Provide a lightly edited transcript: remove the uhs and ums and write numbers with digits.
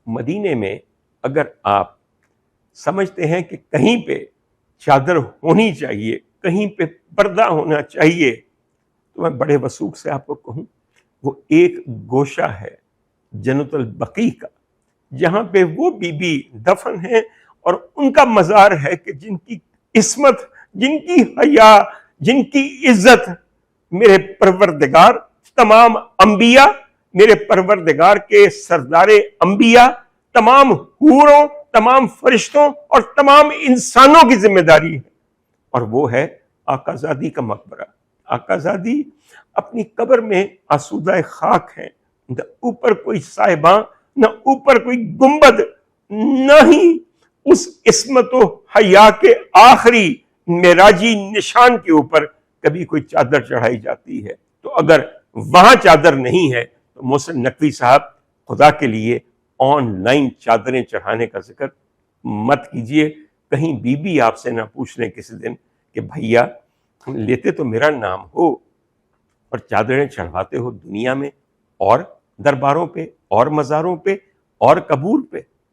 مدینے میں اگر آپ سمجھتے ہیں کہ کہیں پہ چادر ہونی چاہیے، کہیں پہ پردہ ہونا چاہیے، تو میں بڑے وثوق سے آپ کو کہوں وہ ایک گوشہ ہے جنت البقیع کا، جہاں پہ وہ بی بی دفن ہیں اور ان کا مزار ہے کہ جن کی عصمت، جن کی حیا، جن کی عزت میرے پروردگار تمام انبیاء، میرے پروردگار کے سردار انبیاء، تمام حوروں، تمام فرشتوں اور تمام انسانوں کی ذمہ داری ہے، اور وہ ہے آقا زادی کا مقبرہ۔ آقا زادی اپنی قبر میں آسودہ خاک ہیں، نہ اوپر کوئی صاحباں، نہ اوپر کوئی گنبد، نہ ہی اس عصمت و حیا کے آخری معراجی نشان کے اوپر کبھی کوئی چادر چڑھائی جاتی ہے۔ تو اگر وہاں چادر نہیں ہے تو محسن نقوی صاحب خدا کے لیے آن لائن چادریں چڑھانے کا ذکر مت کیجئے، کہیں بی بی آپ سے نہ پوچھ لیں کسی دن کہ بھیا لیتے تو میرا نام ہو اور چادریں چڑھواتے ہو دنیا میں اور درباروں پہ اور مزاروں پہ اور قبور پہ۔